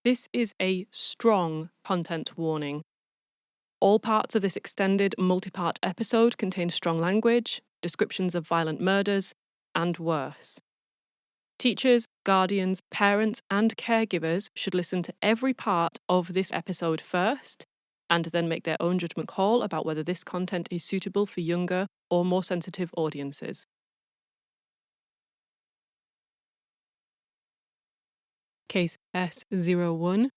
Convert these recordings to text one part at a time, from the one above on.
This is a strong content warning. All parts of this extended multi-part episode contain strong language, descriptions of violent murders, and worse. Teachers, guardians, parents, and caregivers should listen to every part of this episode first, and then make their own judgment call about whether this content is suitable for younger or more sensitive audiences. Case S01E11.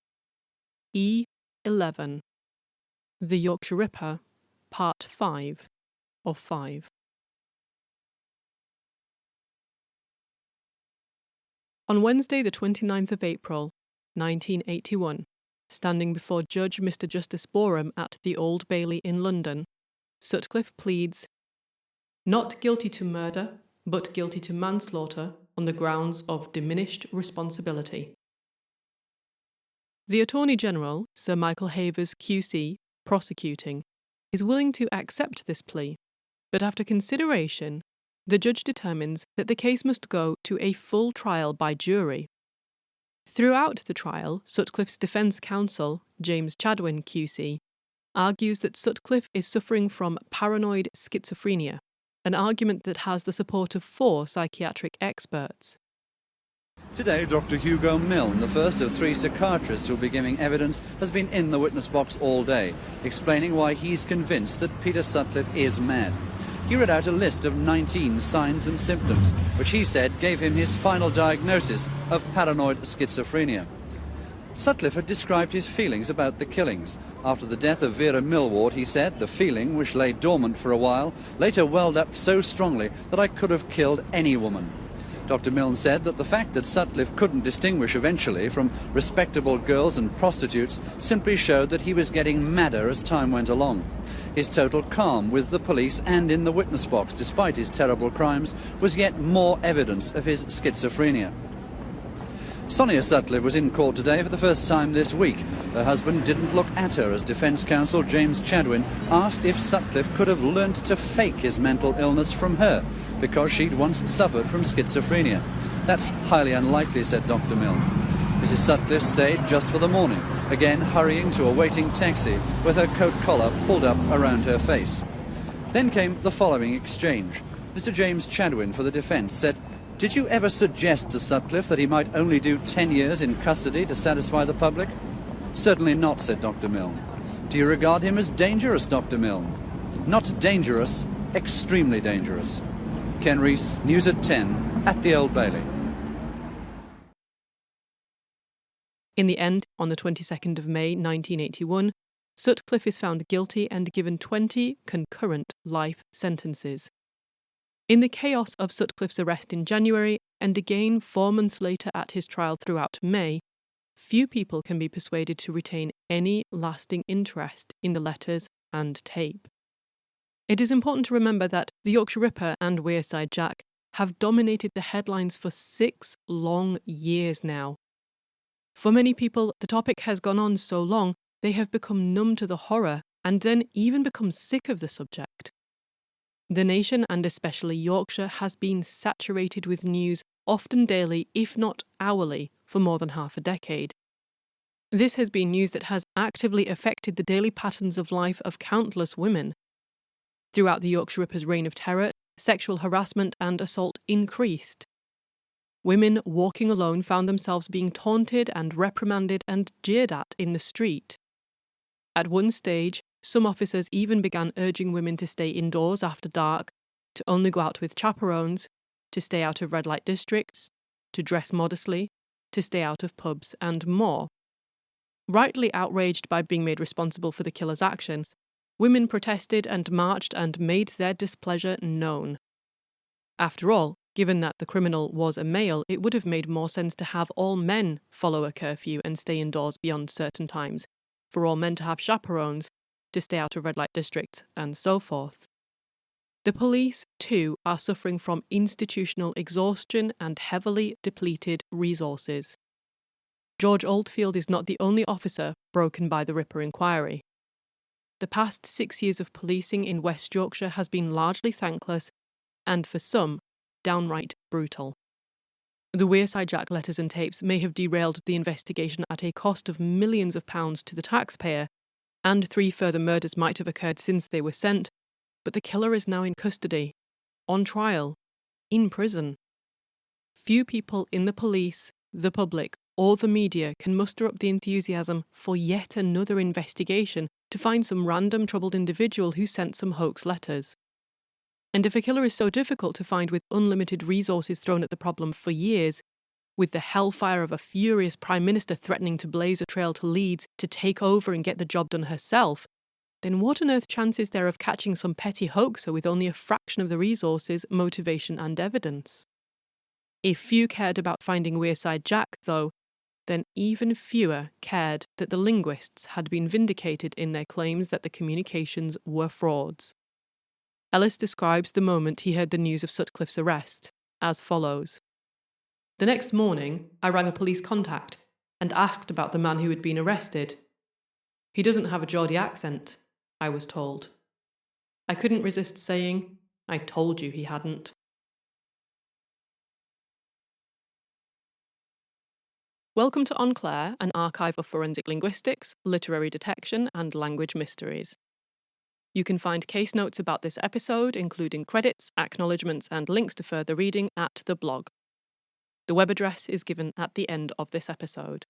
The Yorkshire Ripper, Part 5 of 5. On Wednesday the 29th of April, 1981, standing before Judge Mr. Justice Boreham at the Old Bailey in London, Sutcliffe pleads, not guilty to murder, but guilty to manslaughter on the grounds of diminished responsibility. The Attorney General, Sir Michael Havers QC, prosecuting, is willing to accept this plea, but after consideration, the judge determines that the case must go to a full trial by jury. Throughout the trial, Sutcliffe's defence counsel, James Chadwin QC, argues that Sutcliffe is suffering from paranoid schizophrenia, an argument that has the support of 4 psychiatric experts. Today, Dr. Hugo Milne, the first of 3 psychiatrists who will be giving evidence, has been in the witness box all day, explaining why he's convinced that Peter Sutcliffe is mad. He read out a list of 19 signs and symptoms, which he said gave him his final diagnosis of paranoid schizophrenia. Sutcliffe had described his feelings about the killings. After the death of Vera Millward, he said, the feeling, which lay dormant for a while, later welled up so strongly that I could have killed any woman. Dr. Milne said that the fact that Sutcliffe couldn't distinguish eventually from respectable girls and prostitutes simply showed that he was getting madder as time went along. His total calm with the police and in the witness box, despite his terrible crimes, was yet more evidence of his schizophrenia. Sonia Sutcliffe was in court today for the first time this week. Her husband didn't look at her as defence counsel James Chadwin asked if Sutcliffe could have learnt to fake his mental illness from her, because she'd once suffered from schizophrenia. That's highly unlikely, said Dr. Milne. Mrs. Sutcliffe stayed just for the morning, again hurrying to a waiting taxi with her coat collar pulled up around her face. Then came the following exchange. Mr. James Chadwin for the defence said, did you ever suggest to Sutcliffe that he might only do 10 years in custody to satisfy the public? Certainly not, said Dr. Milne. Do you regard him as dangerous, Dr. Milne? Not dangerous, extremely dangerous. Ken Rees, News at 10, at the Old Bailey. In the end, on the 22nd of May 1981, Sutcliffe is found guilty and given 20 concurrent life sentences. In the chaos of Sutcliffe's arrest in January, and again 4 months later at his trial throughout May, few people can be persuaded to retain any lasting interest in the letters and tape. It is important to remember that the Yorkshire Ripper and Wearside Jack have dominated the headlines for 6 long years now. For many people, the topic has gone on so long they have become numb to the horror and then even become sick of the subject. The nation, and especially Yorkshire, has been saturated with news, often daily, if not hourly, for more than half a decade. This has been news that has actively affected the daily patterns of life of countless women. Throughout the Yorkshire Ripper's reign of terror, sexual harassment and assault increased. Women walking alone found themselves being taunted and reprimanded and jeered at in the street. At one stage, some officers even began urging women to stay indoors after dark, to only go out with chaperones, to stay out of red light districts, to dress modestly, to stay out of pubs, and more. Rightly outraged by being made responsible for the killer's actions, women protested and marched and made their displeasure known. After all, given that the criminal was a male, it would have made more sense to have all men follow a curfew and stay indoors beyond certain times, for all men to have chaperones, to stay out of red light districts, and so forth. The police, too, are suffering from institutional exhaustion and heavily depleted resources. George Oldfield is not the only officer broken by the Ripper inquiry. The past 6 years of policing in West Yorkshire has been largely thankless and, for some, downright brutal. The Wearside Jack letters and tapes may have derailed the investigation at a cost of millions of pounds to the taxpayer, and 3 further murders might have occurred since they were sent, but the killer is now in custody, on trial, in prison. Few people in the police, the public, or the media can muster up the enthusiasm for yet another investigation to find some random troubled individual who sent some hoax letters. And if a killer is so difficult to find with unlimited resources thrown at the problem for years, with the hellfire of a furious Prime Minister threatening to blaze a trail to Leeds to take over and get the job done herself, then what on earth chance is there of catching some petty hoaxer with only a fraction of the resources, motivation and evidence? If few cared about finding Wearside Jack, though, then even fewer cared that the linguists had been vindicated in their claims that the communications were frauds. Ellis describes the moment he heard the news of Sutcliffe's arrest as follows. The next morning, I rang a police contact and asked about the man who had been arrested. He doesn't have a Geordie accent, I was told. I couldn't resist saying, I told you he hadn't. Welcome to En Clair, an archive of forensic linguistics, literary detection, and language mysteries. You can find case notes about this episode, including credits, acknowledgements, and links to further reading at the blog. The web address is given at the end of this episode.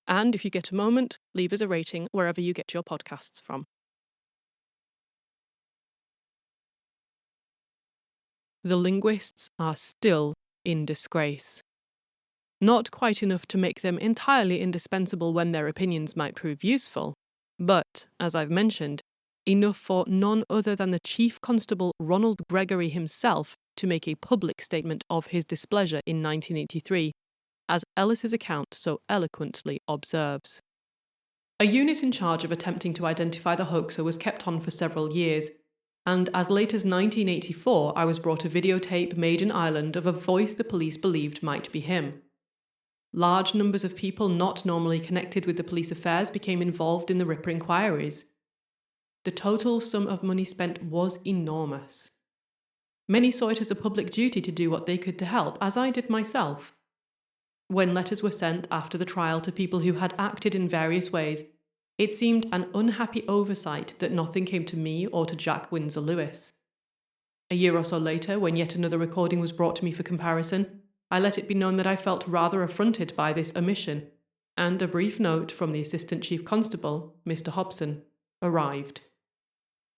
And if you get a moment, leave us a rating wherever you get your podcasts from. The linguists are still in disgrace. Not quite enough to make them entirely indispensable when their opinions might prove useful, but, as I've mentioned, enough for none other than the Chief Constable Ronald Gregory himself to make a public statement of his displeasure in 1983, as Ellis's account so eloquently observes. A unit in charge of attempting to identify the hoaxer was kept on for several years, and as late as 1984 I was brought a videotape made in Ireland of a voice the police believed might be him. Large numbers of people not normally connected with the police affairs became involved in the Ripper inquiries. The total sum of money spent was enormous. Many saw it as a public duty to do what they could to help, as I did myself. When letters were sent after the trial to people who had acted in various ways, it seemed an unhappy oversight that nothing came to me or to Jack Windsor Lewis. A year or so later, when yet another recording was brought to me for comparison, I let it be known that I felt rather affronted by this omission, and a brief note from the Assistant Chief Constable, Mr. Hobson, arrived.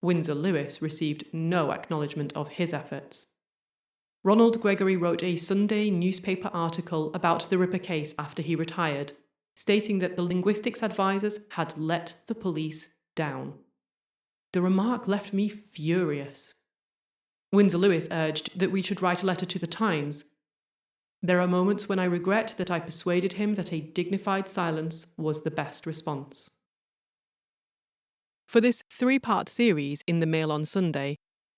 Windsor Lewis received no acknowledgement of his efforts. Ronald Gregory wrote a Sunday newspaper article about the Ripper case after he retired, stating that the linguistics advisors had let the police down. The remark left me furious. Windsor Lewis urged that we should write a letter to the Times. There are moments when I regret that I persuaded him that a dignified silence was the best response. For this 3-part series in the Mail on Sunday,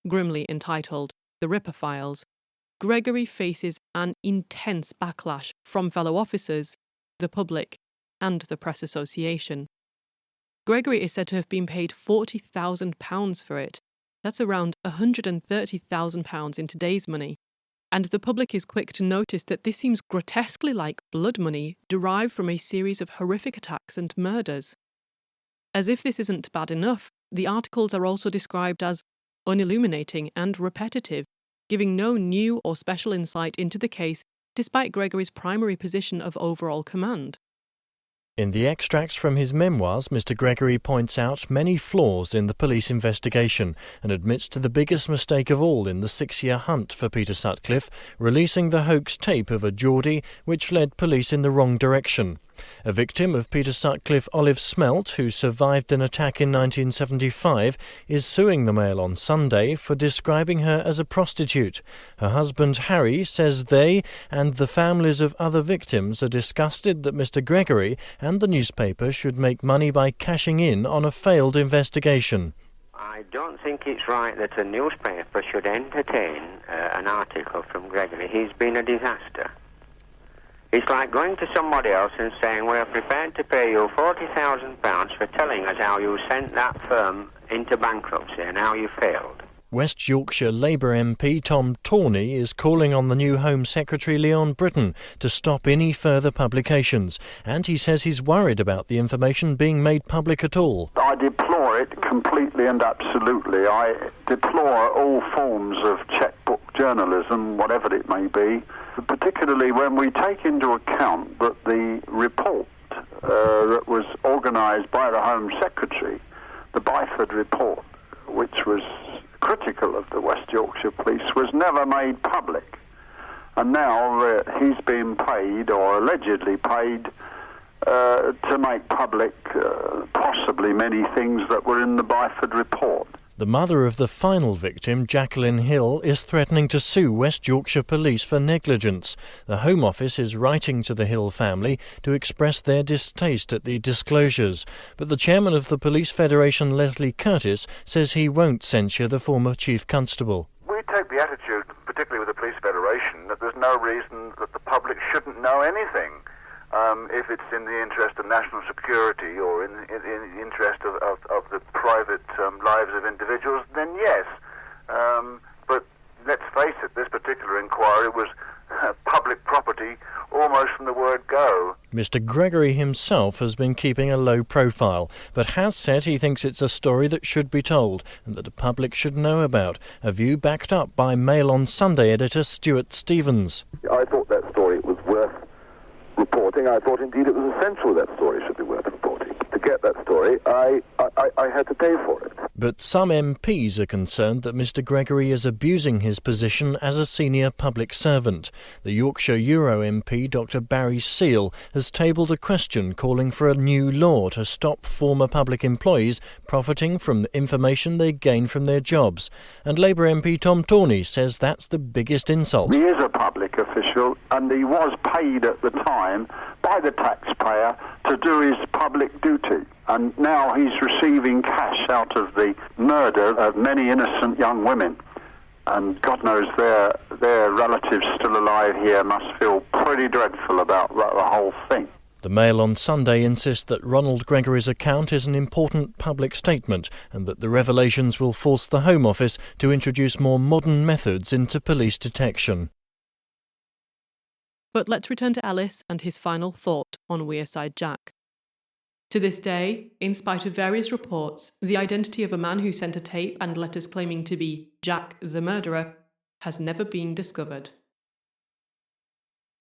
grimly entitled The Ripper Files, Gregory faces an intense backlash from fellow officers, the public, and the Press Association. Gregory is said to have been paid £40,000 for it. That's around £130,000 in today's money. And the public is quick to notice that this seems grotesquely like blood money derived from a series of horrific attacks and murders. As if this isn't bad enough, the articles are also described as unilluminating and repetitive, giving no new or special insight into the case despite Gregory's primary position of overall command. In the extracts from his memoirs, Mr. Gregory points out many flaws in the police investigation and admits to the biggest mistake of all in the 6-year hunt for Peter Sutcliffe, releasing the hoax tape of a Geordie which led police in the wrong direction. A victim of Peter Sutcliffe, Olive Smelt, who survived an attack in 1975, is suing the Mail on Sunday for describing her as a prostitute. Her husband, Harry, says they and the families of other victims are disgusted that Mr. Gregory and the newspaper should make money by cashing in on a failed investigation. I don't think it's right that a newspaper should entertain an article from Gregory. He's been a disaster. It's like going to somebody else and saying, we're prepared to pay you £40,000 for telling us how you sent that firm into bankruptcy and how you failed. West Yorkshire Labour MP Tom Tawney is calling on the new Home Secretary Leon Britton to stop any further publications, and he says he's worried about the information being made public at all. I deplore it completely and absolutely. I deplore all forms of checkbook journalism, whatever it may be, particularly when we take into account that the report that was organised by the Home Secretary, the Byford report, which was critical of the West Yorkshire Police, was never made public. And now he's been paid, or allegedly paid, to make public possibly many things that were in the Byford report. The mother of the final victim, Jacqueline Hill, is threatening to sue West Yorkshire Police for negligence. The Home Office is writing to the Hill family to express their distaste at the disclosures. But the chairman of the Police Federation, Leslie Curtis, says he won't censure the former Chief Constable. We take the attitude, particularly with the Police Federation, that there's no reason that the public shouldn't know anything. If it's in the interest of national security or in the interest of the private lives of individuals, then yes. But let's face it, this particular inquiry was public property almost from the word go. Mr. Gregory himself has been keeping a low profile, but has said he thinks it's a story that should be told and that the public should know about, a view backed up by Mail on Sunday editor Stuart Stevens. I thought that story was worth reporting. I thought indeed it was essential that story should be worth reporting. To get that story, I had to pay for it. But some MPs are concerned that Mr. Gregory is abusing his position as a senior public servant. The Yorkshire Euro MP, Dr Barry Seal, has tabled a question calling for a new law to stop former public employees profiting from the information they gain from their jobs. And Labour MP Tom Tawney says that's the biggest insult. He is a public official, and he was paid at the time by the taxpayer to do his public duty. And now he's receiving cash out of the murder of many innocent young women. And God knows their relatives still alive here must feel pretty dreadful about the whole thing. The Mail on Sunday insists that Ronald Gregory's account is an important public statement and that the revelations will force the Home Office to introduce more modern methods into police detection. But let's return to Ellis and his final thought on Wearside Jack. To this day, in spite of various reports, the identity of a man who sent a tape and letters claiming to be Jack the murderer has never been discovered.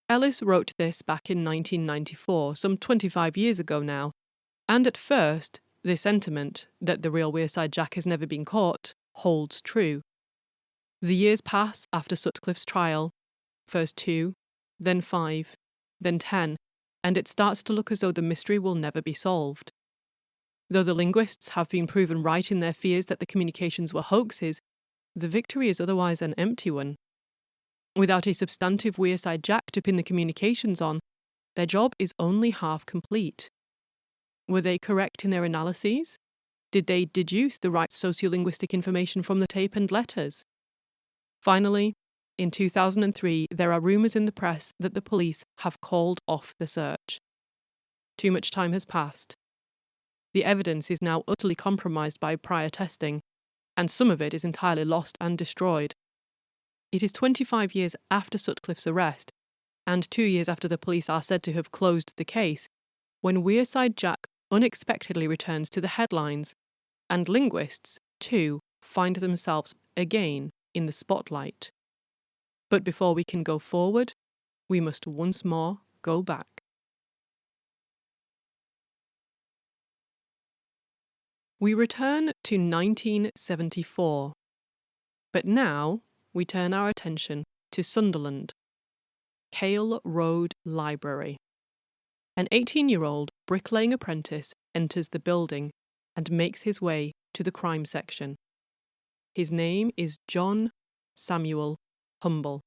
Ellis wrote this back in 1994, some 25 years ago now, and at first, this sentiment, that the real Wearside Jack has never been caught, holds true. The years pass after Sutcliffe's trial, first 2, then 5, then 10, and it starts to look as though the mystery will never be solved. Though the linguists have been proven right in their fears that the communications were hoaxes, the victory is otherwise an empty one. Without a substantive Wearside Jack to pin the communications on, their job is only half complete. Were they correct in their analyses? Did they deduce the right sociolinguistic information from the tape and letters? Finally, in 2003, there are rumours in the press that the police have called off the search. Too much time has passed. The evidence is now utterly compromised by prior testing, and some of it is entirely lost and destroyed. It is 25 years after Sutcliffe's arrest, and 2 years after the police are said to have closed the case, when Wearside Jack unexpectedly returns to the headlines, and linguists, too, find themselves again in the spotlight. But before we can go forward, we must once more go back. We return to 1974, but now we turn our attention to Sunderland, Cale Road Library. An 18-year-old bricklaying apprentice enters the building and makes his way to the crime section. His name is John Samuel Humble.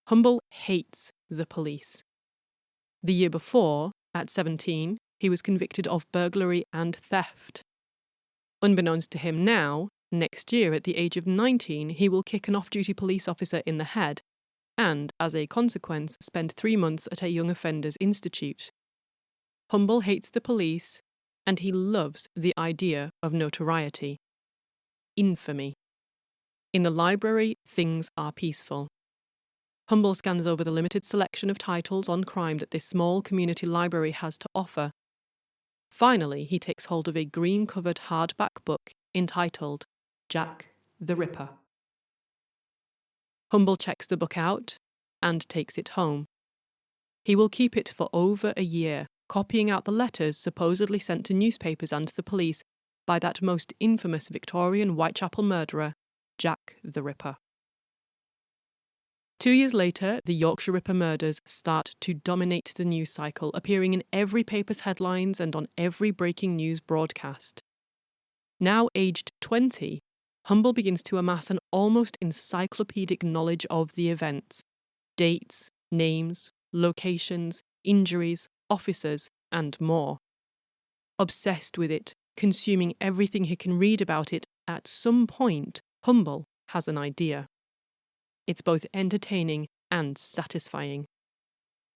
Humble hates the police. The year before, at 17, he was convicted of burglary and theft. Unbeknownst to him now, next year at the age of 19, he will kick an off-duty police officer in the head and, as a consequence, spend 3 months at a young offenders institute. Humble hates the police, and he loves the idea of notoriety. Infamy. In the library, things are peaceful. Humble scans over the limited selection of titles on crime that this small community library has to offer. Finally, he takes hold of a green-covered hardback book entitled Jack the Ripper. Humble checks the book out and takes it home. He will keep it for over a year, copying out the letters supposedly sent to newspapers and the police by that most infamous Victorian Whitechapel murderer, Jack the Ripper. 2 years later, the Yorkshire Ripper murders start to dominate the news cycle, appearing in every paper's headlines and on every breaking news broadcast. Now aged 20, Humble begins to amass an almost encyclopedic knowledge of the events: dates, names, locations, injuries, officers, and more. Obsessed with it, consuming everything he can read about it, at some point, Humble has an idea. It's both entertaining and satisfying.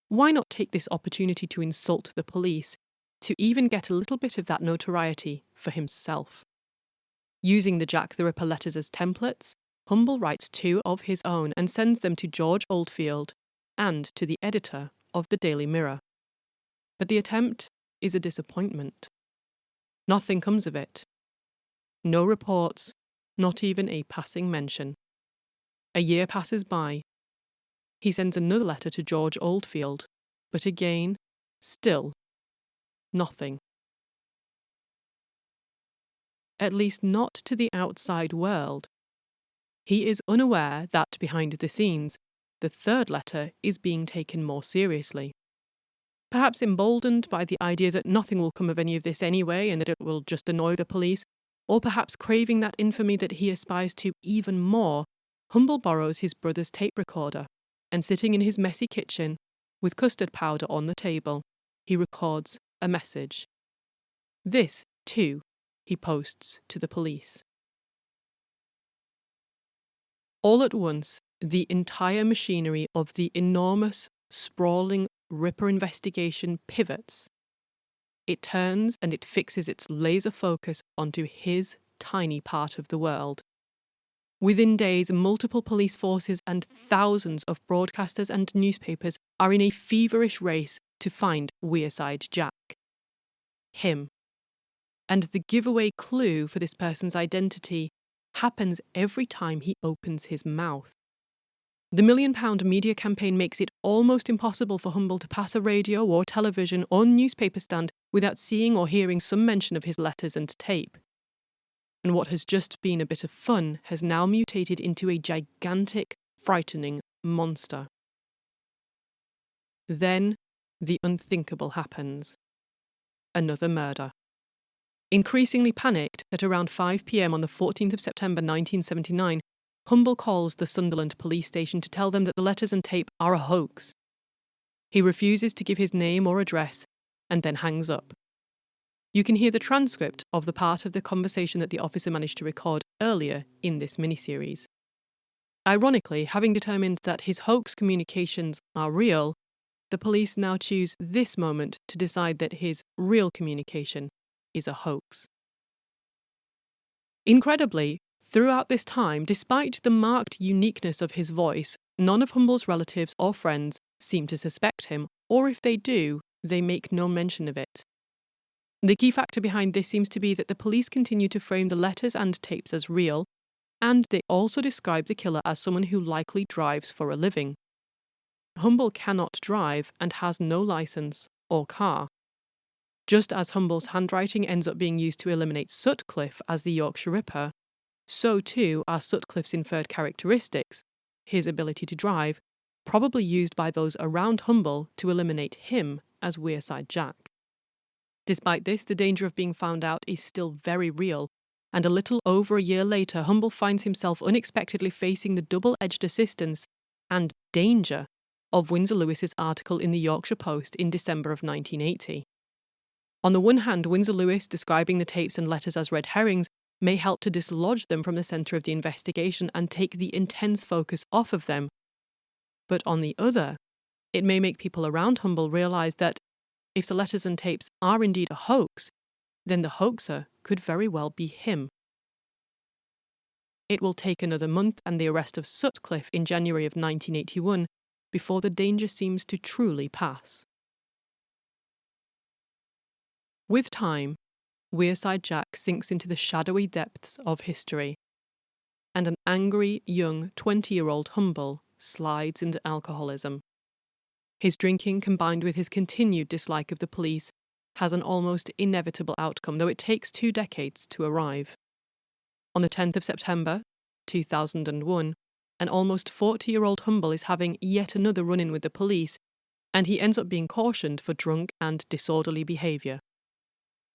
Why not take this opportunity to insult the police, to even get a little bit of that notoriety for himself? Using the Jack the Ripper letters as templates, Humble writes 2 of his own and sends them to George Oldfield and to the editor of the Daily Mirror. But the attempt is a disappointment. Nothing comes of it. No reports, not even a passing mention. A year passes by. He sends another letter to George Oldfield, but again, still, nothing. At least not to the outside world. He is unaware that behind the scenes, the third letter is being taken more seriously. Perhaps emboldened by the idea that nothing will come of any of this anyway and that it will just annoy the police, or perhaps craving that infamy that he aspires to even more, Humble borrows his brother's tape recorder, and sitting in his messy kitchen, with custard powder on the table, he records a message. This, too, he posts to the police. All at once, the entire machinery of the enormous, sprawling Ripper investigation pivots. It turns and it fixes its laser focus onto his tiny part of the world. Within days, multiple police forces and thousands of broadcasters and newspapers are in a feverish race to find Wearside Jack. Him. And the giveaway clue for this person's identity happens every time he opens his mouth. The £1 million media campaign makes it almost impossible for Humble to pass a radio or television or newspaper stand without seeing or hearing some mention of his letters and tape. And what has just been a bit of fun has now mutated into a gigantic, frightening monster. Then, the unthinkable happens. Another murder. Increasingly panicked, at around 5 p.m. on the 14th of September 1979, Humble calls the Sunderland police station to tell them that the letters and tape are a hoax. He refuses to give his name or address, and then hangs up. You can hear the transcript of the part of the conversation that the officer managed to record earlier in this miniseries. Ironically, having determined that his hoax communications are real, the police now choose this moment to decide that his real communication is a hoax. Incredibly, throughout this time, despite the marked uniqueness of his voice, none of Humble's relatives or friends seem to suspect him, or if they do, they make no mention of it. The key factor behind this seems to be that the police continue to frame the letters and tapes as real, and they also describe the killer as someone who likely drives for a living. Humble cannot drive and has no license or car. Just as Humble's handwriting ends up being used to eliminate Sutcliffe as the Yorkshire Ripper, so too are Sutcliffe's inferred characteristics, his ability to drive, probably used by those around Humble to eliminate him as Wearside Jack. Despite this, the danger of being found out is still very real, and a little over a year later, Humble finds himself unexpectedly facing the double-edged assistance and danger of Winsor Lewis's article in the Yorkshire Post in December of 1980. On the one hand, Winsor Lewis describing the tapes and letters as red herrings may help to dislodge them from the centre of the investigation and take the intense focus off of them. But on the other, it may make people around Humble realise that if the letters and tapes are indeed a hoax, then the hoaxer could very well be him. it will take another month and the arrest of Sutcliffe in January of 1981 before the danger seems to truly pass. With time, Wearside Jack sinks into the shadowy depths of history, and an angry, young 20-year-old Humble slides into alcoholism. His drinking, combined with his continued dislike of the police, has an almost inevitable outcome, though it takes 2 decades to arrive. On the 10th of September, 2001, an almost 40-year-old Humble is having yet another run-in with the police, and he ends up being cautioned for drunk and disorderly behaviour.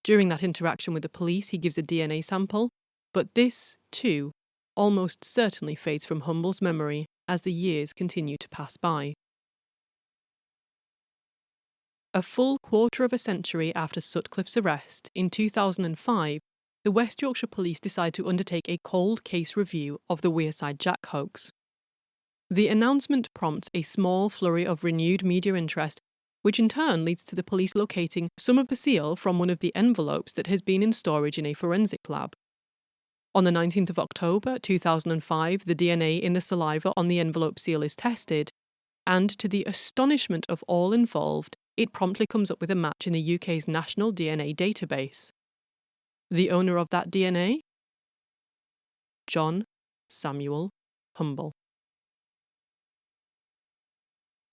During that interaction with the police, he gives a DNA sample, but this, too, almost certainly fades from Humble's memory as the years continue to pass by. A full quarter of a century after Sutcliffe's arrest, in 2005, the West Yorkshire Police decide to undertake a cold case review of the Wearside Jack hoax. The announcement prompts a small flurry of renewed media interest, which in turn leads to the police locating some of the seal from one of the envelopes that has been in storage in a forensic lab. On the 19th of October 2005, the DNA in the saliva on the envelope seal is tested, and to the astonishment of all involved, it promptly comes up with a match in the UK's National DNA Database. The owner of that DNA? John Samuel Humble.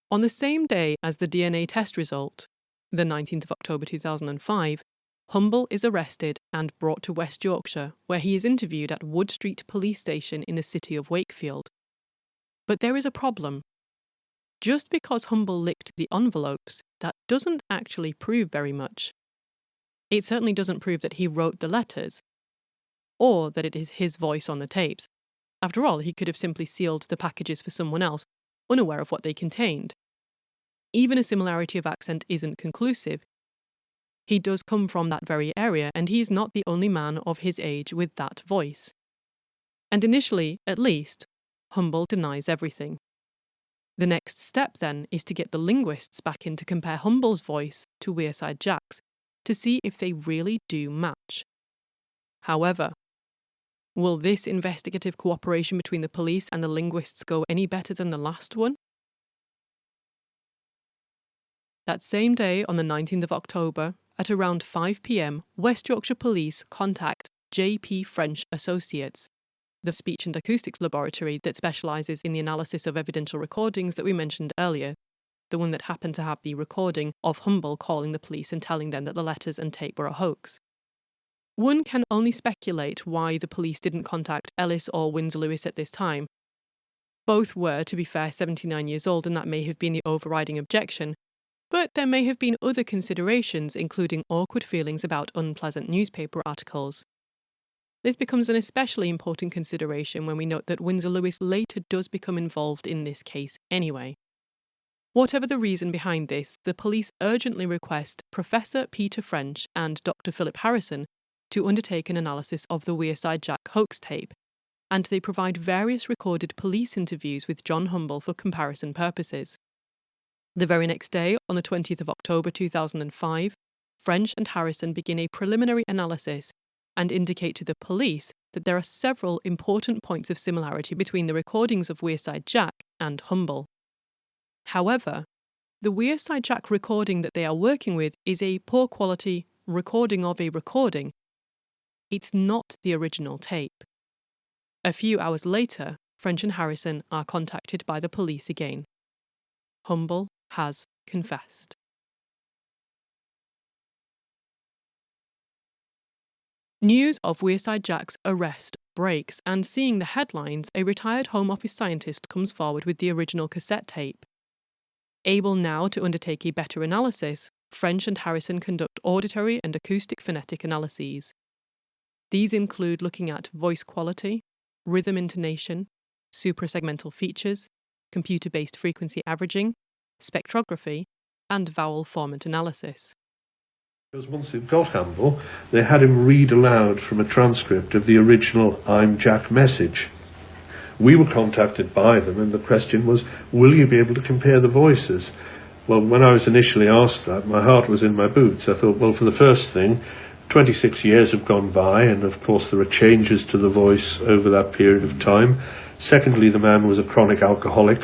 On the same day as the DNA test result, the 19th of October 2005, Humble is arrested and brought to West Yorkshire, where he is interviewed at Wood Street Police Station in the city of Wakefield. But there is a problem. Just because Humble licked the envelopes, that doesn't actually prove very much. It certainly doesn't prove that he wrote the letters, or that it is his voice on the tapes. After all, he could have simply sealed the packages for someone else, unaware of what they contained. Even a similarity of accent isn't conclusive. He does come from that very area, and he is not the only man of his age with that voice. And initially, at least, Humble denies everything. The next step, then, is to get the linguists back in to compare Humble's voice to Wearside Jack's, to see if they really do match. However, will this investigative cooperation between the police and the linguists go any better than the last one? That same day, on the 19th of October, at around 5 p.m, West Yorkshire Police contact J.P. French Associates, the speech and acoustics laboratory that specialises in the analysis of evidential recordings that we mentioned earlier, the one that happened to have the recording of Humble calling the police and telling them that the letters and tape were a hoax. One can only speculate why the police didn't contact Ellis or Windsor Lewis at this time. Both were, to be fair, 79 years old, and that may have been the overriding objection, but there may have been other considerations, including awkward feelings about unpleasant newspaper articles. This becomes an especially important consideration when we note that Windsor Lewis later does become involved in this case anyway. Whatever the reason behind this, the police urgently request Professor Peter French and Dr. Philip Harrison to undertake an analysis of the Wearside Jack hoax tape, and they provide various recorded police interviews with John Humble for comparison purposes. The very next day, on the 20th of October 2005, French and Harrison begin a preliminary analysis and indicate to the police that there are several important points of similarity between the recordings of Wearside Jack and Humble. However, the Wearside Jack recording that they are working with is a poor quality recording of a recording. It's not the original tape. A few hours later, French and Harrison are contacted by the police again. Humble has confessed. News of Wearside Jack's arrest breaks, and seeing the headlines, a retired Home Office scientist comes forward with the original cassette tape. Able now to undertake a better analysis, French and Harrison conduct auditory and acoustic phonetic analyses. These include looking at voice quality, rhythm intonation, suprasegmental features, computer-based frequency averaging, spectrography, and vowel formant analysis. Because once they'd got Humble, they had him read aloud from a transcript of the original I'm Jack message. We were contacted by them, and the question was, will you be able to compare the voices? Well, when I was initially asked that, my heart was in my boots. I thought, well, for the first thing, 26 years have gone by, and of course there are changes to the voice over that period of time. Secondly, the man was a chronic alcoholic,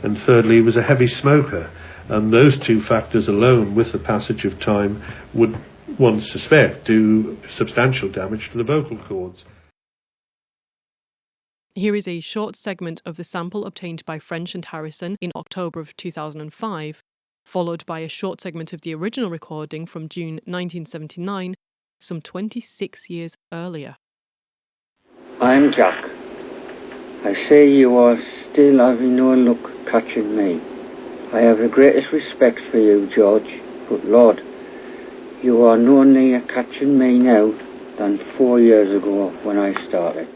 and thirdly, he was a heavy smoker. And those two factors alone, with the passage of time, would, one suspect, do substantial damage to the vocal cords. Here is a short segment of the sample obtained by French and Harrison in October of 2005, followed by a short segment of the original recording from June 1979, some 26 years earlier. I'm Jack. I say you are still having no luck catching me. I have the greatest respect for you, George, but Lord, you are no nearer catching me now than 4 years ago when I started.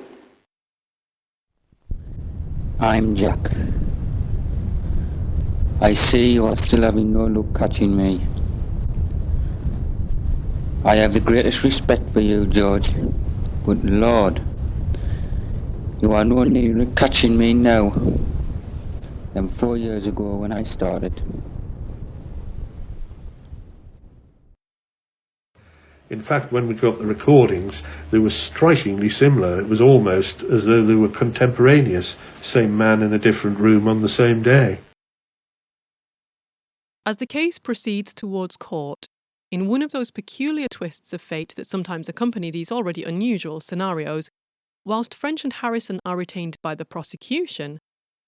I'm Jack. I see you are still having no luck catching me. I have the greatest respect for you, George, but Lord, you are no nearer catching me now than 4 years ago when I started. In fact, when we got the recordings, they were strikingly similar. It was almost as though they were contemporaneous, same man in a different room on the same day. As the case proceeds towards court, in one of those peculiar twists of fate that sometimes accompany these already unusual scenarios, whilst French and Harrison are retained by the prosecution,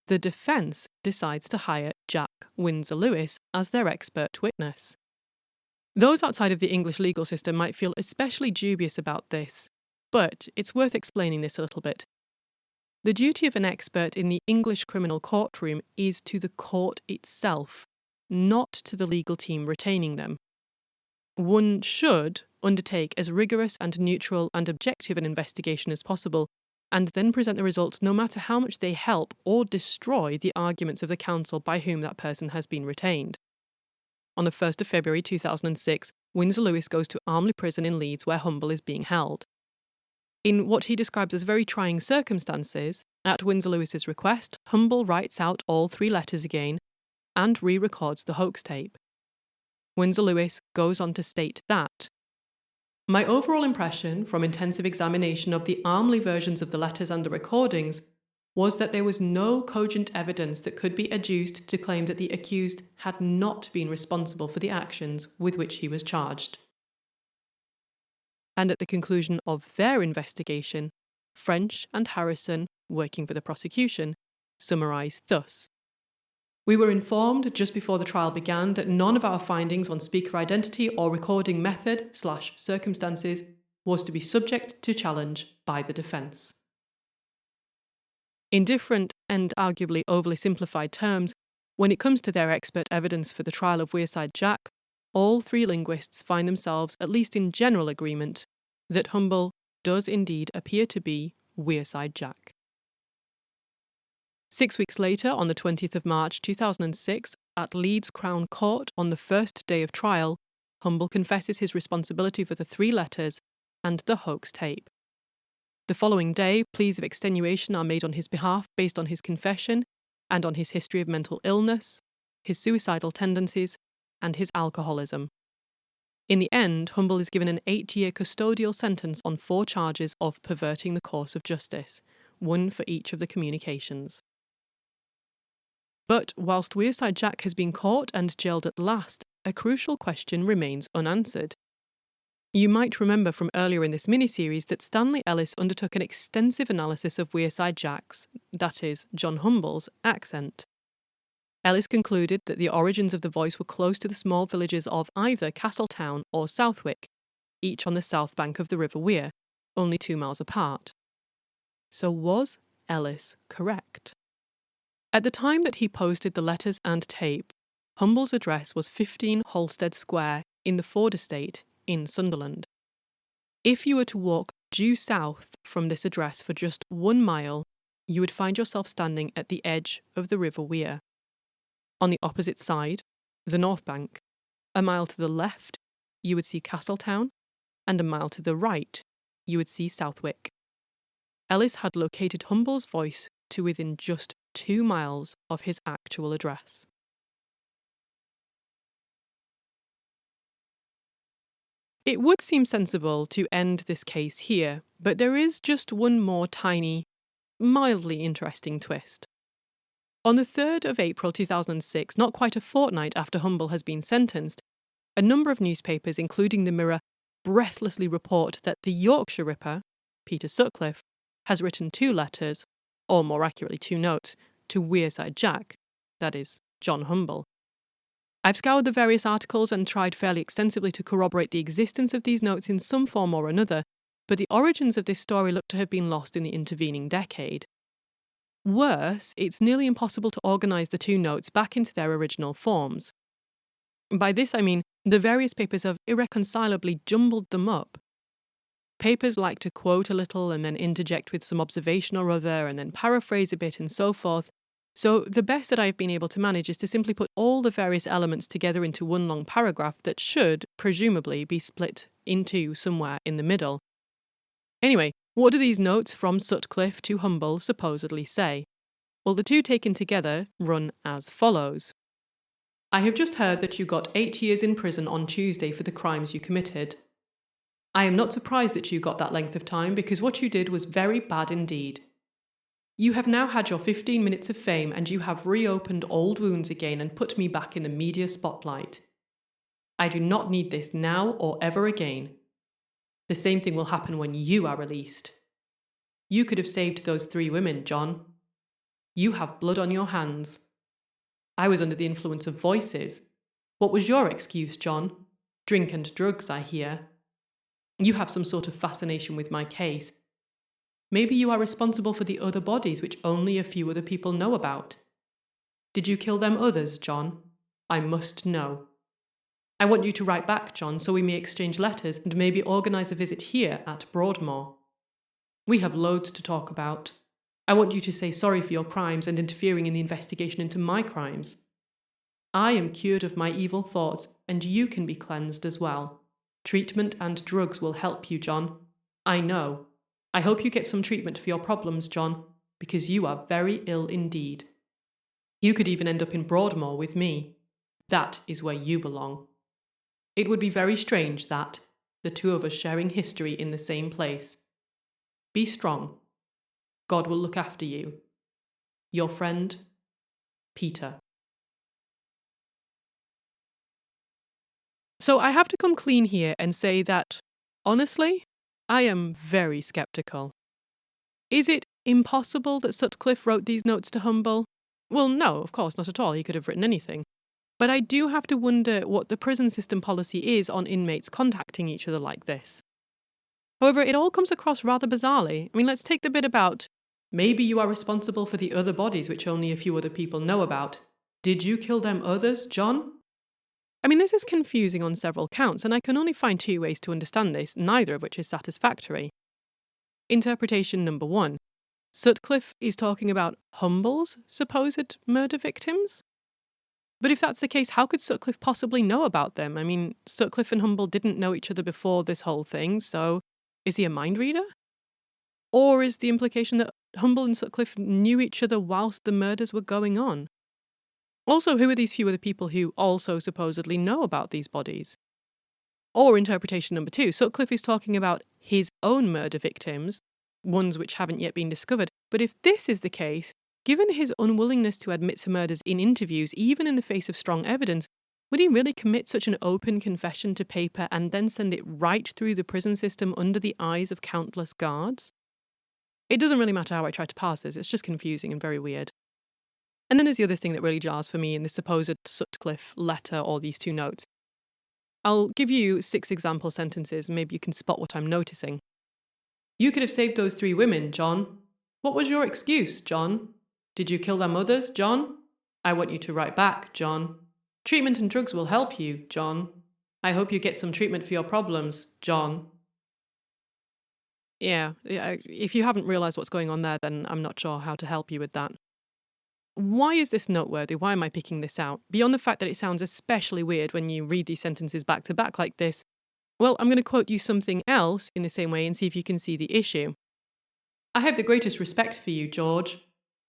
the defence decides to hire Jack Windsor Lewis as their expert witness. Those outside of the English legal system might feel especially dubious about this, but it's worth explaining this a little bit. The duty of an expert in the English criminal courtroom is to the court itself, not to the legal team retaining them. One should undertake as rigorous and neutral and objective an investigation as possible, and then present the results no matter how much they help or destroy the arguments of the counsel by whom that person has been retained. On the 1st of February 2006, Windsor Lewis goes to Armley Prison in Leeds where Humble is being held. In what he describes as very trying circumstances, at Windsor Lewis's request, Humble writes out all 3 letters again and re-records the hoax tape. Windsor Lewis goes on to state that, "My overall impression from intensive examination of the Armley versions of the letters and the recordings was that there was no cogent evidence that could be adduced to claim that the accused had not been responsible for the actions with which he was charged." And at the conclusion of their investigation, French and Harrison, working for the prosecution, summarise thus. "We were informed just before the trial began that none of our findings on speaker identity or recording method/circumstances was to be subject to challenge by the defence." In different and arguably overly simplified terms, when it comes to their expert evidence for the trial of Wearside Jack, all 3 linguists find themselves at least in general agreement that Humble does indeed appear to be Wearside Jack. 6 weeks later, on the 20th of March 2006, at Leeds Crown Court on the first day of trial, Humble confesses his responsibility for the 3 letters and the hoax tape. The following day, pleas of extenuation are made on his behalf based on his confession and on his history of mental illness, his suicidal tendencies, and his alcoholism. In the end, Humble is given an 8-year custodial sentence on 4 charges of perverting the course of justice, 1 for each of the communications. But whilst Wearside Jack has been caught and jailed at last, a crucial question remains unanswered. You might remember from earlier in this miniseries that Stanley Ellis undertook an extensive analysis of Wearside Jack's, that is, John Humble's, accent. Ellis concluded that the origins of the voice were close to the small villages of either Castletown or Southwick, each on the south bank of the River Wear, only 2 miles apart. So was Ellis correct? At the time that he posted the letters and tape, Humble's address was 15 Halstead Square in the Ford Estate in Sunderland. If you were to walk due south from this address for just 1 mile, you would find yourself standing at the edge of the River Wear. On the opposite side, the north bank, a mile to the left, you would see Castletown, and a mile to the right, you would see Southwick. Ellis had located Humble's voice to within just 2 miles of his actual address. It would seem sensible to end this case here, but there is just one more tiny, mildly interesting twist. On the 3rd of April 2006, not quite a fortnight after Humble has been sentenced, a number of newspapers, including the Mirror, breathlessly report that the Yorkshire Ripper, Peter Sutcliffe, has written 2 letters, or more accurately 2 notes, to Wearside Jack, that is, John Humble. I've scoured the various articles and tried fairly extensively to corroborate the existence of these notes in some form or another, but the origins of this story look to have been lost in the intervening decade. Worse, it's nearly impossible to organise the 2 notes back into their original forms. By this I mean the various papers have irreconcilably jumbled them up. Papers like to quote a little and then interject with some observation or other and then paraphrase a bit and so forth. So the best that I've been able to manage is to simply put all the various elements together into one long paragraph that should, presumably, be split into somewhere in the middle. Anyway, what do these notes from Sutcliffe to Humble supposedly say? Well, the 2 taken together run as follows. I have just heard that you got 8 years in prison on Tuesday for the crimes you committed. I am not surprised that you got that length of time because what you did was very bad indeed. You have now had your 15 minutes of fame and you have reopened old wounds again and put me back in the media spotlight. I do not need this now or ever again. The same thing will happen when you are released. You could have saved those 3 women, John. You have blood on your hands. I was under the influence of voices. What was your excuse, John? Drink and drugs, I hear. You have some sort of fascination with my case. Maybe you are responsible for the other bodies which only a few other people know about. Did you kill them others, John? I must know. I want you to write back, John, so we may exchange letters and maybe organise a visit here at Broadmoor. We have loads to talk about. I want you to say sorry for your crimes and interfering in the investigation into my crimes. I am cured of my evil thoughts, and you can be cleansed as well. Treatment and drugs will help you, John. I know. I hope you get some treatment for your problems, John, because you are very ill indeed. You could even end up in Broadmoor with me. That is where you belong. It would be very strange that, the 2 of us sharing history in the same place. Be strong. God will look after you. Your friend, Peter. So I have to come clean here and say that, honestly, I am very sceptical. Is it impossible that Sutcliffe wrote these notes to Humble? Well, no, of course not at all. He could have written anything. But I do have to wonder what the prison system policy is on inmates contacting each other like this. However, it all comes across rather bizarrely. I mean, let's take the bit about, maybe you are responsible for the other bodies which only a few other people know about. Did you kill them others, John? I mean, this is confusing on several counts, and I can only find 2 ways to understand this, neither of which is satisfactory. Interpretation number 1. Sutcliffe is talking about Humble's supposed murder victims? But if that's the case, how could Sutcliffe possibly know about them? I mean, Sutcliffe and Humble didn't know each other before this whole thing, so is he a mind reader? Or is the implication that Humble and Sutcliffe knew each other whilst the murders were going on? Also, who are these few other people who also supposedly know about these bodies? Or interpretation number 2, Sutcliffe is talking about his own murder victims, ones which haven't yet been discovered. But if this is the case, given his unwillingness to admit to murders in interviews, even in the face of strong evidence, would he really commit such an open confession to paper and then send it right through the prison system under the eyes of countless guards? It doesn't really matter how I try to parse this, it's just confusing and very weird. And then there's the other thing that really jars for me in this supposed Sutcliffe letter or these 2 notes. I'll give you 6 example sentences and maybe you can spot what I'm noticing. You could have saved those 3 women, John. What was your excuse, John? Did you kill them others, John? I want you to write back, John. Treatment and drugs will help you, John. I hope you get some treatment for your problems, John. Yeah, if you haven't realised what's going on there, then I'm not sure how to help you with that. Why is this noteworthy? Why am I picking this out? Beyond the fact that it sounds especially weird when you read these sentences back to back like this, well, I'm going to quote you something else in the same way and see if you can see the issue. I have the greatest respect for you, George.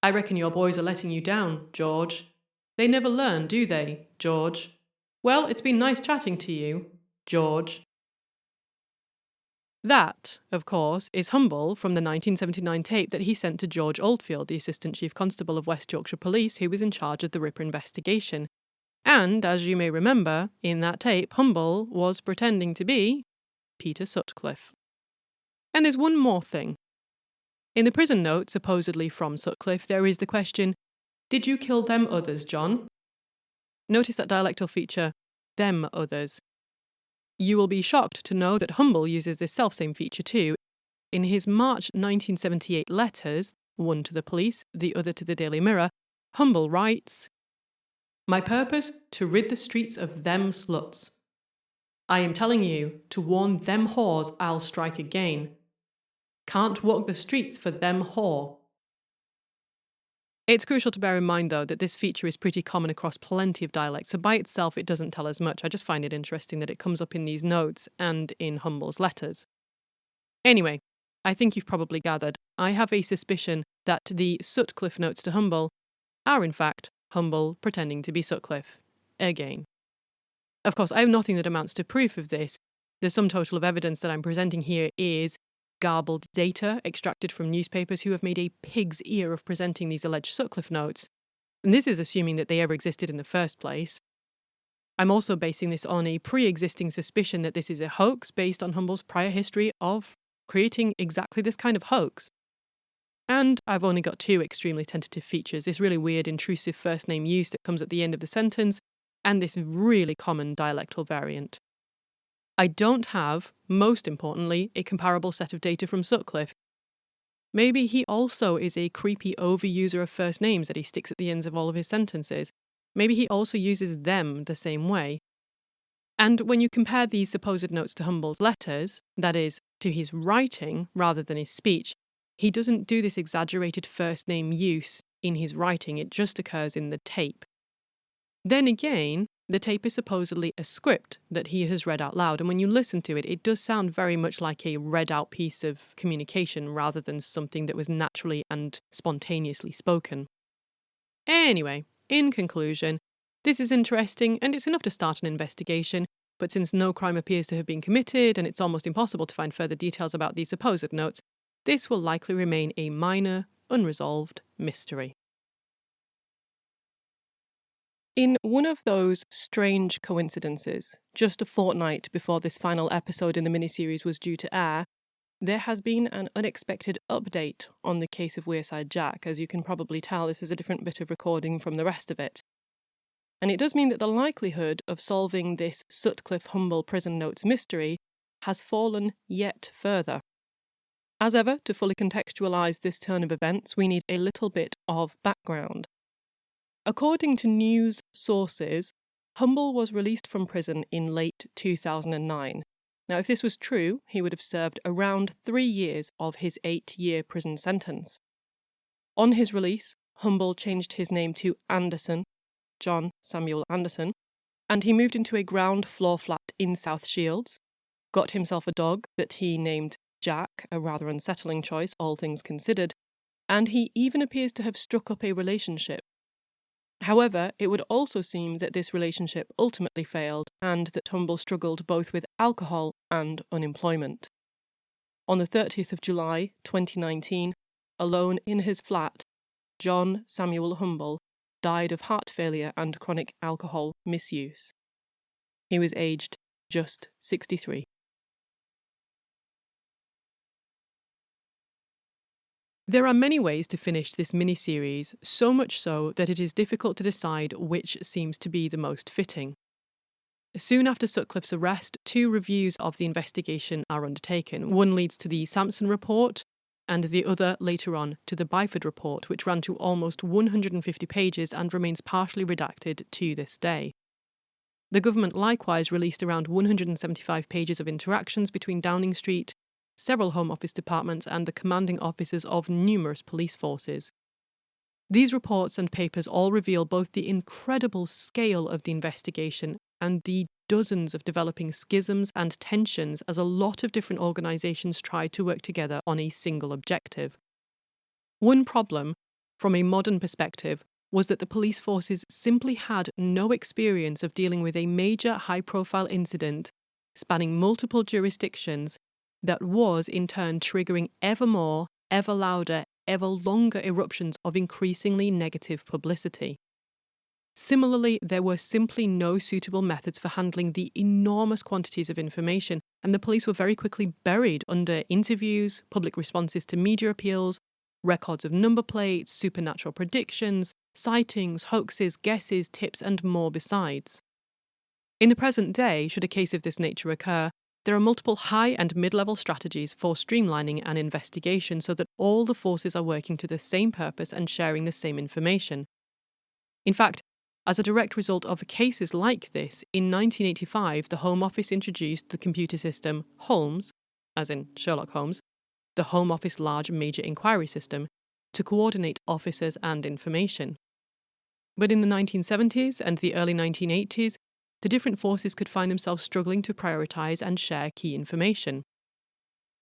I reckon your boys are letting you down, George. They never learn, do they, George? Well, it's been nice chatting to you, George. That, of course, is Humble from the 1979 tape that he sent to George Oldfield, the Assistant Chief Constable of West Yorkshire Police, who was in charge of the Ripper investigation. And, as you may remember, in that tape, Humble was pretending to be Peter Sutcliffe. And there's one more thing. In the prison note, supposedly from Sutcliffe, there is the question, "Did you kill them others, John?" Notice that dialectal feature, them others. You will be shocked to know that Humble uses this selfsame feature too. In his March 1978 letters, one to the police, the other to the Daily Mirror, Humble writes, "My purpose, to rid the streets of them sluts. I am telling you, to warn them whores I'll strike again. Can't walk the streets for them whore." It's crucial to bear in mind, though, that this feature is pretty common across plenty of dialects, so by itself it doesn't tell us much. I just find it interesting that it comes up in these notes and in Humble's letters. Anyway, I think you've probably gathered, I have a suspicion that the Sutcliffe notes to Humble are in fact Humble pretending to be Sutcliffe. Again. Of course, I have nothing that amounts to proof of this. The sum total of evidence that I'm presenting here is garbled data extracted from newspapers who have made a pig's ear of presenting these alleged Sutcliffe notes. And this is assuming that they ever existed in the first place. I'm also basing this on a pre-existing suspicion that this is a hoax based on Humble's prior history of creating exactly this kind of hoax. And I've only got two extremely tentative features, this really weird intrusive first name use that comes at the end of the sentence, and this really common dialectal variant. I don't have, most importantly, a comparable set of data from Sutcliffe. Maybe he also is a creepy overuser of first names that he sticks at the ends of all of his sentences. Maybe he also uses them the same way. And when you compare these supposed notes to Humble's letters, that is, to his writing rather than his speech, he doesn't do this exaggerated first name use in his writing, it just occurs in the tape. Then again, the tape is supposedly a script that he has read out loud, and when you listen to it, it does sound very much like a read out piece of communication rather than something that was naturally and spontaneously spoken. Anyway, in conclusion, this is interesting and it's enough to start an investigation, but since no crime appears to have been committed and it's almost impossible to find further details about these supposed notes, this will likely remain a minor, unresolved mystery. In one of those strange coincidences, just a fortnight before this final episode in the miniseries was due to air, there has been an unexpected update on the case of Wearside Jack. As you can probably tell, this is a different bit of recording from the rest of it. And it does mean that the likelihood of solving this Sutcliffe Humble prison notes mystery has fallen yet further. As ever, to fully contextualise this turn of events, we need a little bit of background. According to news sources, Humble was released from prison in late 2009. Now, if this was true, he would have served around 3 years of his 8-year prison sentence. On his release, Humble changed his name to Anderson, John Samuel Anderson, and he moved into a ground floor flat in South Shields, got himself a dog that he named Jack, a rather unsettling choice, all things considered, and he even appears to have struck up a relationship. However, it would also seem that this relationship ultimately failed and that Humble struggled both with alcohol and unemployment. On the 30th of July 2019, alone in his flat, John Samuel Humble died of heart failure and chronic alcohol misuse. He was aged just 63. There are many ways to finish this mini-series, so much so that it is difficult to decide which seems to be the most fitting. Soon after Sutcliffe's arrest, 2 reviews of the investigation are undertaken. One leads to the Sampson report, and the other later on to the Byford report, which ran to almost 150 pages and remains partially redacted to this day. The government likewise released around 175 pages of interactions between Downing Street, several Home Office departments and the commanding officers of numerous police forces. These reports and papers all reveal both the incredible scale of the investigation and the dozens of developing schisms and tensions as a lot of different organisations tried to work together on a single objective. One problem, from a modern perspective, was that the police forces simply had no experience of dealing with a major high-profile incident spanning multiple jurisdictions that was in turn triggering ever more, ever louder, ever longer eruptions of increasingly negative publicity. Similarly, there were simply no suitable methods for handling the enormous quantities of information, and the police were very quickly buried under interviews, public responses to media appeals, records of number plates, supernatural predictions, sightings, hoaxes, guesses, tips, and more besides. In the present day, should a case of this nature occur, there are multiple high and mid-level strategies for streamlining an investigation so that all the forces are working to the same purpose and sharing the same information. In fact, as a direct result of cases like this, in 1985 the Home Office introduced the computer system Holmes, as in Sherlock Holmes, the Home Office Large Major Inquiry System, to coordinate officers and information. But in the 1970s and the early 1980s, the different forces could find themselves struggling to prioritise and share key information.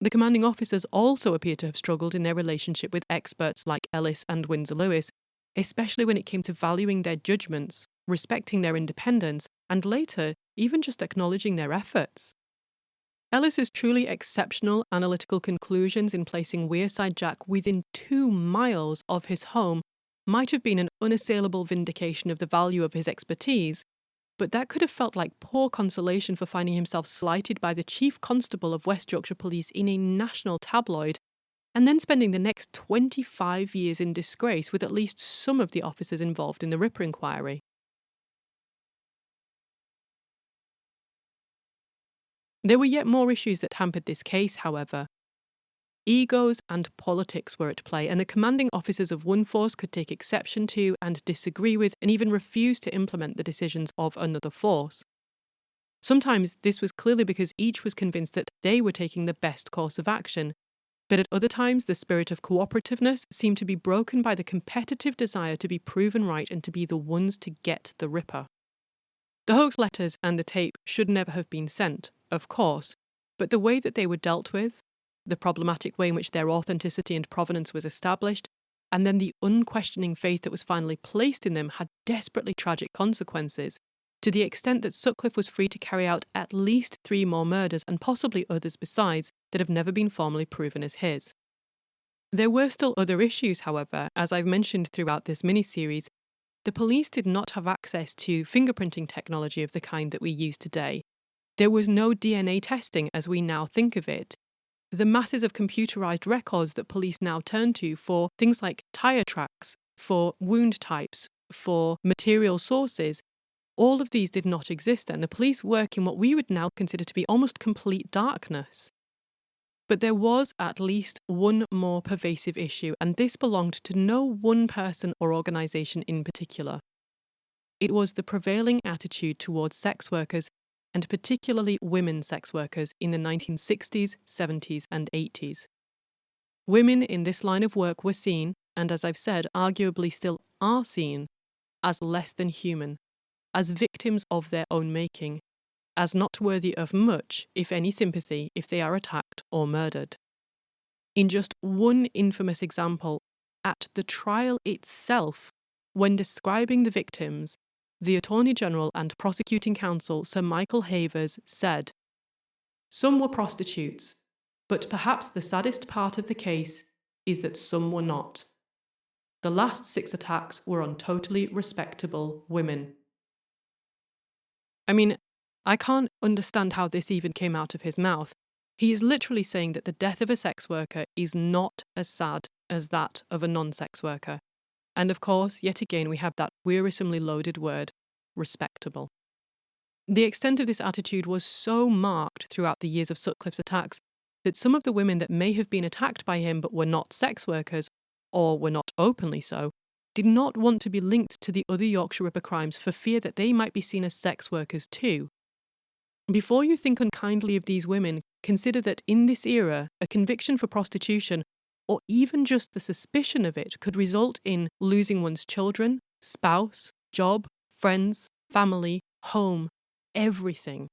The commanding officers also appear to have struggled in their relationship with experts like Ellis and Windsor Lewis, especially when it came to valuing their judgments, respecting their independence, and later, even just acknowledging their efforts. Ellis's truly exceptional analytical conclusions in placing Wearside Jack within 2 miles of his home might have been an unassailable vindication of the value of his expertise, but that could have felt like poor consolation for finding himself slighted by the Chief Constable of West Yorkshire Police in a national tabloid, and then spending the next 25 years in disgrace with at least some of the officers involved in the Ripper inquiry. There were yet more issues that hampered this case, however. Egos and politics were at play, and the commanding officers of one force could take exception to and disagree with and even refuse to implement the decisions of another force. Sometimes this was clearly because each was convinced that they were taking the best course of action, but at other times the spirit of cooperativeness seemed to be broken by the competitive desire to be proven right and to be the ones to get the Ripper. The hoax letters and the tape should never have been sent, of course, but the way that they were dealt with, the problematic way in which their authenticity and provenance was established, and then the unquestioning faith that was finally placed in them had desperately tragic consequences, to the extent that Sutcliffe was free to carry out at least 3 more murders and possibly others besides that have never been formally proven as his. There were still other issues, however. As I've mentioned throughout this miniseries, the police did not have access to fingerprinting technology of the kind that we use today. There was no DNA testing as we now think of it. The masses of computerized records that police now turn to for things like tyre tracks, for wound types, for material sources, all of these did not exist, and the police work in what we would now consider to be almost complete darkness. But there was at least one more pervasive issue, and this belonged to no one person or organisation in particular. It was the prevailing attitude towards sex workers, and particularly women sex workers, in the 1960s, 70s and 80s. Women in this line of work were seen, and as I've said, arguably still are seen, as less than human, as victims of their own making, as not worthy of much, if any, sympathy if they are attacked or murdered. In just one infamous example, at the trial itself, when describing the victims, the Attorney General and Prosecuting Counsel Sir Michael Havers said, "Some were prostitutes, but perhaps the saddest part of the case is that some were not. The last 6 attacks were on totally respectable women." I mean, I can't understand how this even came out of his mouth. He is literally saying that the death of a sex worker is not as sad as that of a non-sex worker. And of course, yet again, we have that wearisomely loaded word, respectable. The extent of this attitude was so marked throughout the years of Sutcliffe's attacks that some of the women that may have been attacked by him but were not sex workers, or were not openly so, did not want to be linked to the other Yorkshire Ripper crimes for fear that they might be seen as sex workers too. Before you think unkindly of these women, consider that in this era, a conviction for prostitution, or even just the suspicion of it, could result in losing one's children, spouse, job, friends, family, home, everything.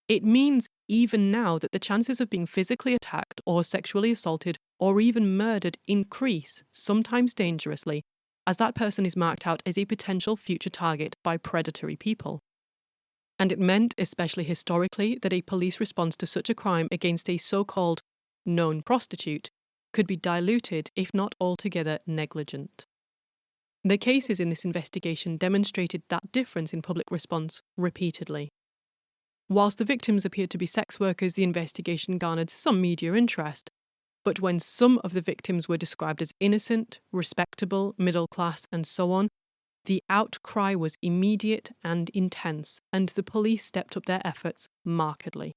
It means even now that the chances of being physically attacked or sexually assaulted or even murdered increase, sometimes dangerously, as that person is marked out as a potential future target by predatory people. And it meant, especially historically, that a police response to such a crime against a so-called known prostitute could be diluted, if not altogether negligent. The cases in this investigation demonstrated that difference in public response repeatedly. Whilst the victims appeared to be sex workers, the investigation garnered some media interest, but when some of the victims were described as innocent, respectable, middle class, and so on, the outcry was immediate and intense, and the police stepped up their efforts markedly.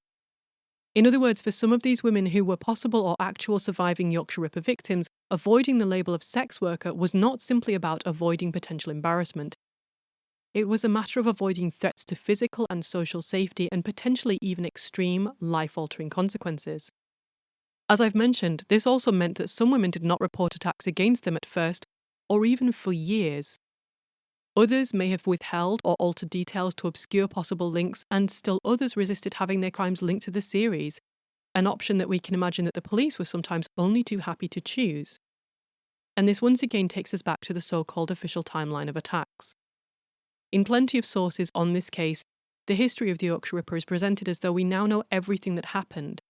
In other words, for some of these women who were possible or actual surviving Yorkshire Ripper victims, avoiding the label of sex worker was not simply about avoiding potential embarrassment. It was a matter of avoiding threats to physical and social safety and potentially even extreme, life-altering consequences. As I've mentioned, this also meant that some women did not report attacks against them at first, or even for years. Others may have withheld or altered details to obscure possible links, and still others resisted having their crimes linked to the series, an option that we can imagine that the police were sometimes only too happy to choose. And this once again takes us back to the so-called official timeline of attacks. In plenty of sources on this case, the history of the Yorkshire Ripper is presented as though we now know everything that happened,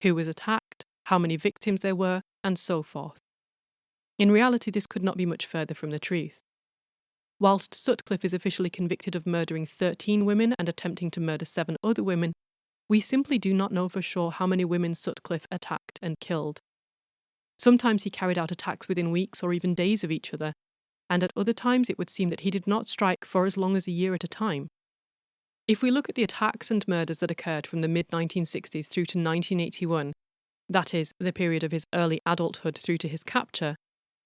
who was attacked, how many victims there were, and so forth. In reality, this could not be much further from the truth. Whilst Sutcliffe is officially convicted of murdering 13 women and attempting to murder 7 other women, we simply do not know for sure how many women Sutcliffe attacked and killed. Sometimes he carried out attacks within weeks or even days of each other, and at other times it would seem that he did not strike for as long as a year at a time. If we look at the attacks and murders that occurred from the mid-1960s through to 1981, that is, the period of his early adulthood through to his capture,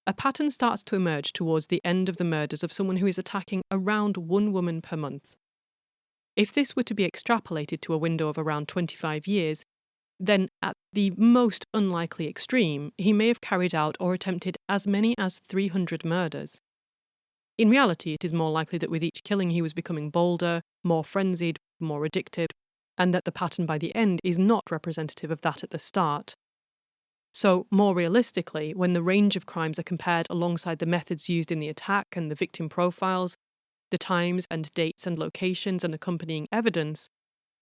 a pattern starts to emerge towards the end of the murders of someone who is attacking around 1 woman per month. If this were to be extrapolated to a window of around 25 years, then at the most unlikely extreme, he may have carried out or attempted as many as 300 murders. In reality, it is more likely that with each killing he was becoming bolder, more frenzied, more addicted, and that the pattern by the end is not representative of that at the start. So, more realistically, when the range of crimes are compared alongside the methods used in the attack and the victim profiles, the times and dates and locations and accompanying evidence,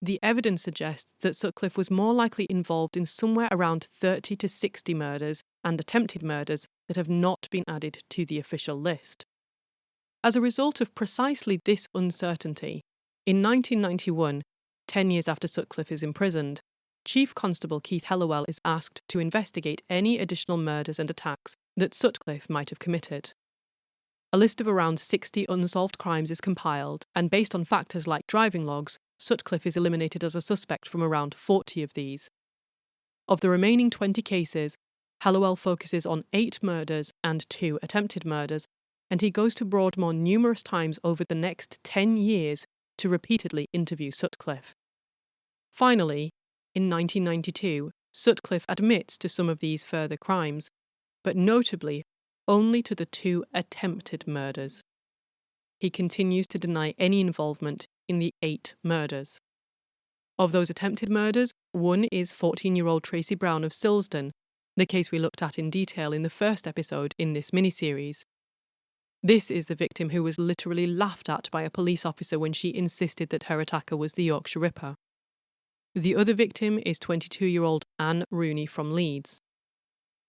the evidence suggests that Sutcliffe was more likely involved in somewhere around 30 to 60 murders and attempted murders that have not been added to the official list. As a result of precisely this uncertainty, in 1991, 10 years after Sutcliffe is imprisoned, Chief Constable Keith Hellawell is asked to investigate any additional murders and attacks that Sutcliffe might have committed. A list of around 60 unsolved crimes is compiled, and based on factors like driving logs, Sutcliffe is eliminated as a suspect from around 40 of these. Of the remaining 20 cases, Hellawell focuses on 8 murders and 2 attempted murders, and he goes to Broadmoor numerous times over the next 10 years to repeatedly interview Sutcliffe. Finally, in 1992, Sutcliffe admits to some of these further crimes, but notably only to the 2 attempted murders. He continues to deny any involvement in the 8 murders. Of those attempted murders, one is 14-year-old Tracy Brown of Silsden, the case we looked at in detail in the first episode in this miniseries. This is the victim who was literally laughed at by a police officer when she insisted that her attacker was the Yorkshire Ripper. The other victim is 22-year-old Anne Rooney from Leeds.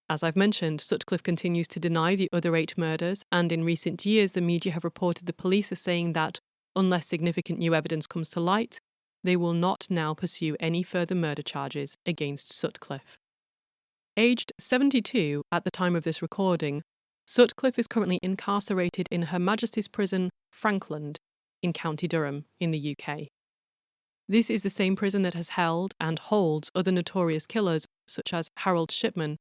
As I've mentioned, Sutcliffe continues to deny the other 8 murders, and in recent years the media have reported the police are saying that, unless significant new evidence comes to light, they will not now pursue any further murder charges against Sutcliffe. Aged 72 at the time of this recording, Sutcliffe is currently incarcerated in Her Majesty's Prison, Frankland, in County Durham, in the UK. This is the same prison that has held and holds other notorious killers such as Harold Shipman,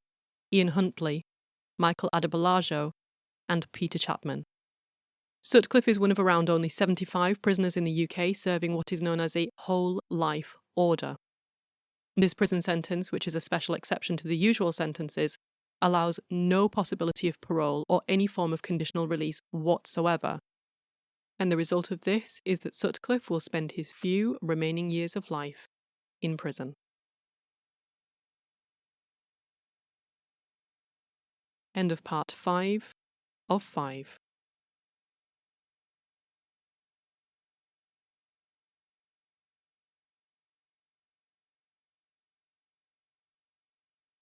Ian Huntley, Michael Adebolajo, and Peter Chapman. Sutcliffe is one of around only 75 prisoners in the UK serving what is known as a whole life order. This prison sentence, which is a special exception to the usual sentences, allows no possibility of parole or any form of conditional release whatsoever. And the result of this is that Sutcliffe will spend his few remaining years of life in prison. End of part 5 of 5.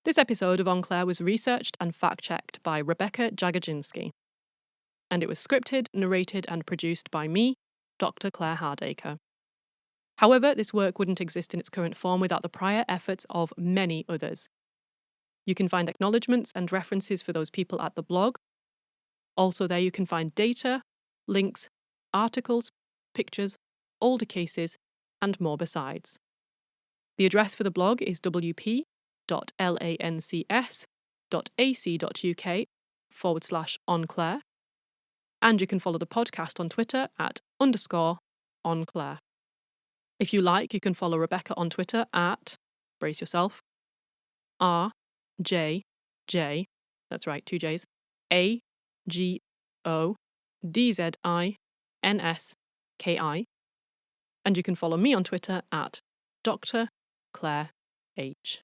This episode of On Claire was researched and fact-checked by Rebecca Jagodzinski, and it was scripted, narrated and produced by me, Dr. Claire Hardacre. However, this work wouldn't exist in its current form without the prior efforts of many others. You can find acknowledgements and references for those people at the blog. Also there you can find data, links, articles, pictures, older cases, and more besides. The address for the blog is wp.lancs.ac.uk/onclair, and you can follow the podcast on Twitter at _onclair. If you like, you can follow Rebecca on Twitter at, brace yourself, RJJ, that's right, 2 J's, AGODZINSKI, and you can follow me on Twitter at Dr. Claire H.